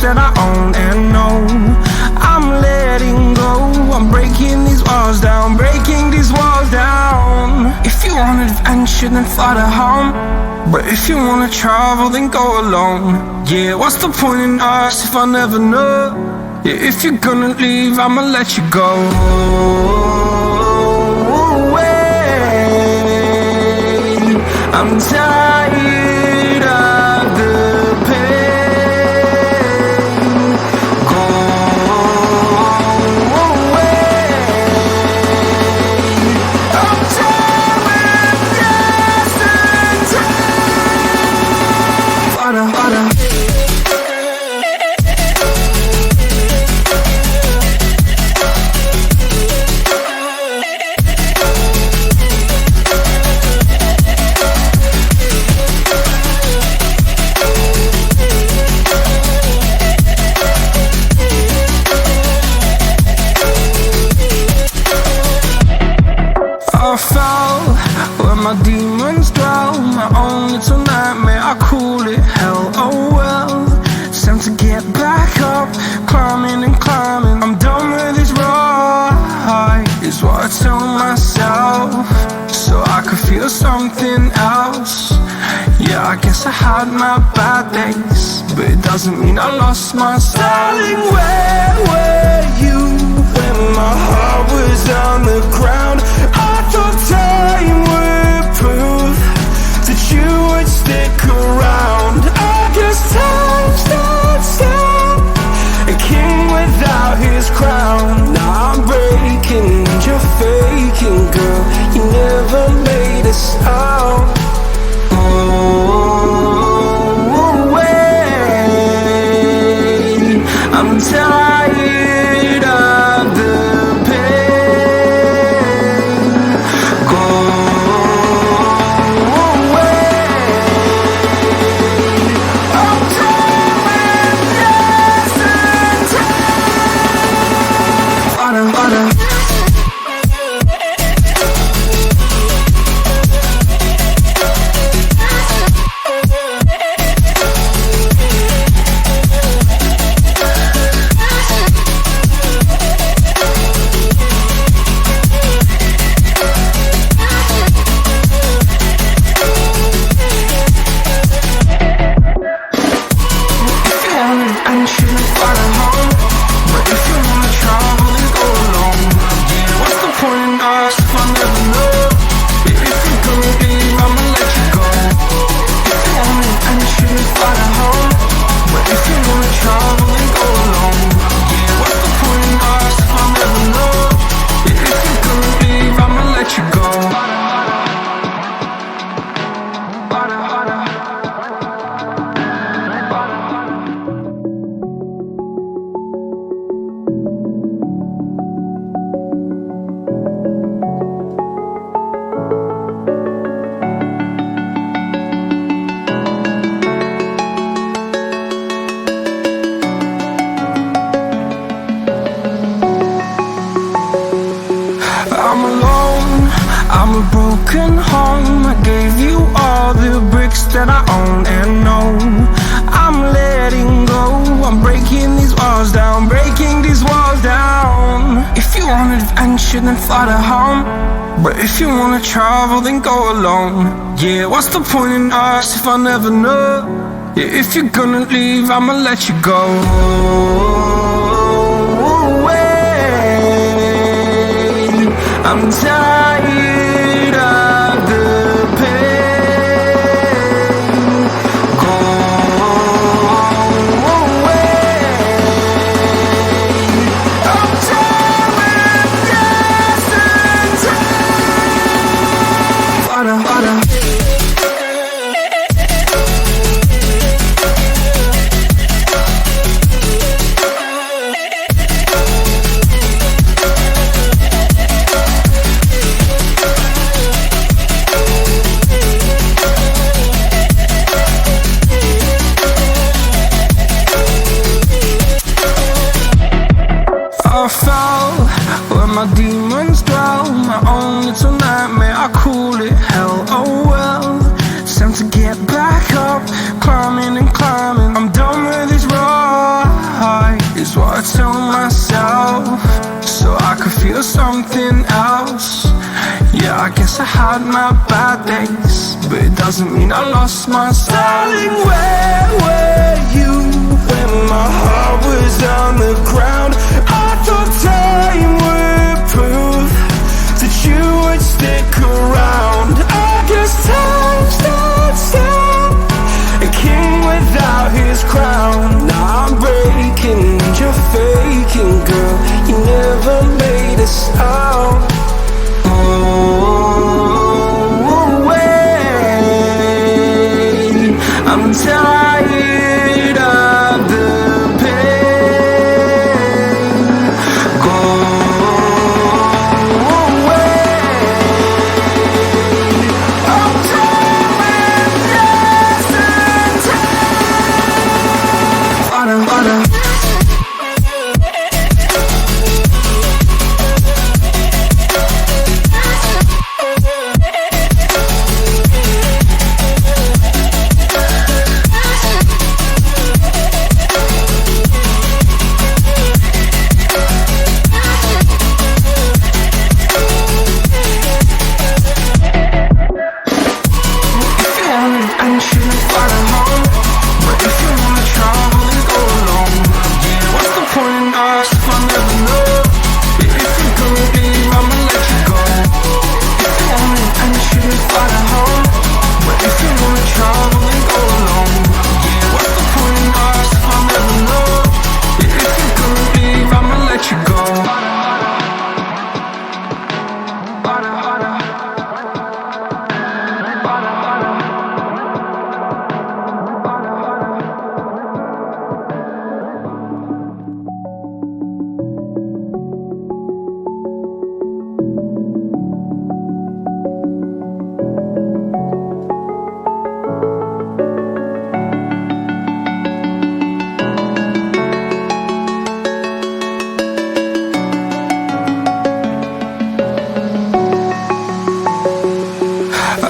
that I own and know. I'm letting go, I'm breaking these walls down, breaking these walls down. If you want adventure, then fly to home. But if you wanna travel, then go alone. Yeah, what's the point in us if I never know? Yeah, if you're gonna leave, I'ma let you go. I'm tired of the pain. Go away. I'm tired of yesterday. Harder, harder. I fell where my demons dwell, my own little nightmare, I call it hell. Oh well, it's time to get back up, climbing and climbing. I'm done with this ride, is what I tell myself, so I could feel something else. Yeah, I guess I had my bad days, but it doesn't mean I lost my style. Darling, where were you when my heart was on the ground? I thought time would prove that you would stick around. I guess time stands still, a king without his crown. Now I'm breaking and you're faking, girl. You never made a sound. Oh, wait, I'm tired of the pain. Go away. I'm tired of yesterday. Harder, harder. I'm alone, I'm a broken home. I gave you all the bricks that I own and know. I'm letting go, I'm breaking these walls down, breaking these walls down. If you want adventure, then fly to home. But if you wanna travel, then go alone. Yeah, what's the point in us if I never know? Yeah, if you're gonna leave, I'ma let you go. I'm tired of the pain. Go away. I'm tired of yesterday. Harder, harder. I fell where my demons dwell, my own little nightmare, I call it hell. Oh well, it's time to get back up, climbing and climbing. I'm done with this ride. is what I tell myself, so I could feel something else. Yeah, I guess I had my bad days, but it doesn't mean I lost my style. Darling, where were you when my heart was on the ground? I thought time would prove that you would stick around. I guess time stood still, a king without his crown. Now I'm breaking and you're faking, girl. You never made a sound. Oh, wait, I'm tired of the pain. Go away. I'm tired of yesterday.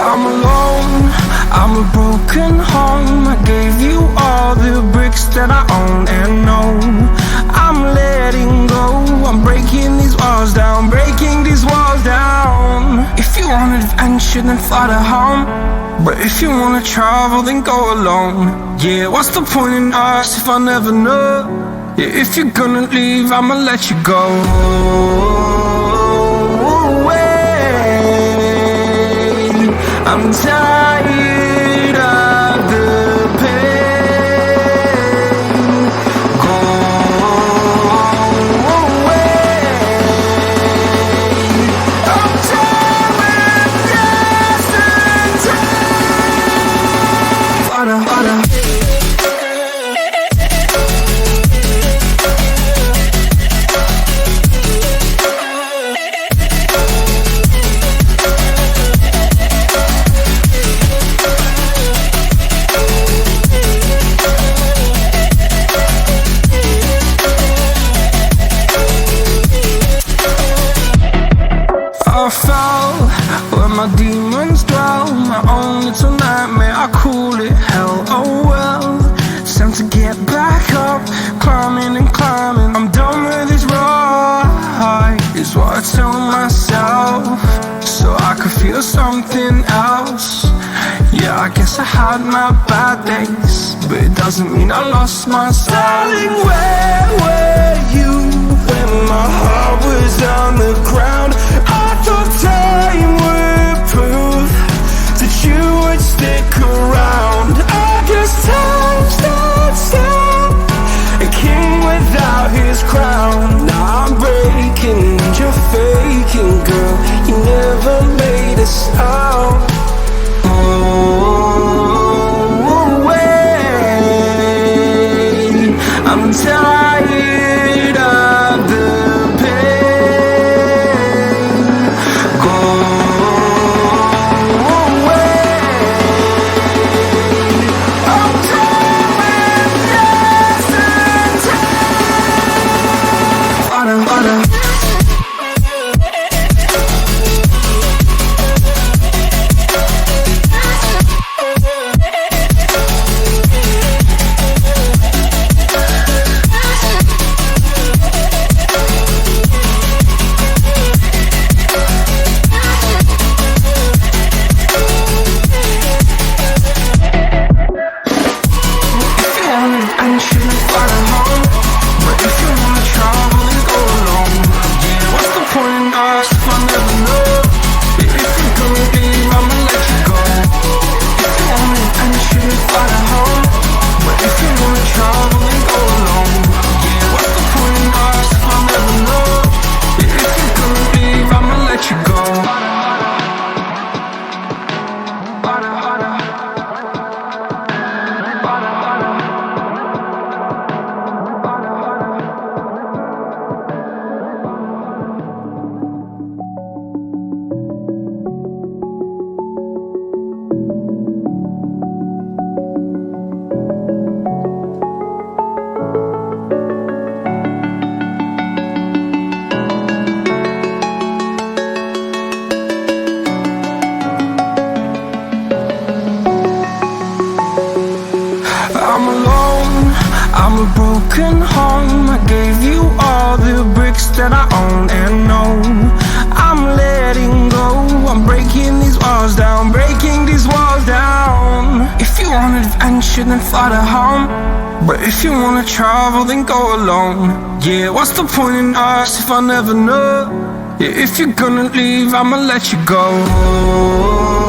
I'm alone, I'm a broken home. I gave you all the bricks that I own and know. I'm letting go, I'm breaking these walls down, breaking these walls down. If you want adventure, then fly to home, but if you wanna travel, then go alone. Yeah, what's the point in us if I never know? Yeah, if you're gonna leave, I'ma let you go. I'm tired of the pain. Go away. I'm tired of yesterday. I fell where my demons dwell, my own little nightmare, I call it hell. Oh well, it's time to get back up, climbing and climbing. I'm done with this ride, is what I tell myself, so I could feel something else. Yeah, I guess I had my bad days, but it doesn't mean I lost my style. Darling, where were you when my heart was on the ground? I thought time would prove that you would stick around. I guess time stood still, a king without his crown. Now I'm breaking and you're faking, girl. You never made a sound. Oh, wait, I'm tired of the pain. Go away. I'm tired of yesterday. you, then fly to home. But if you wanna travel, then go alone. Yeah, what's the point in us if I never know? Yeah, if you're gonna leave, I'ma let you go.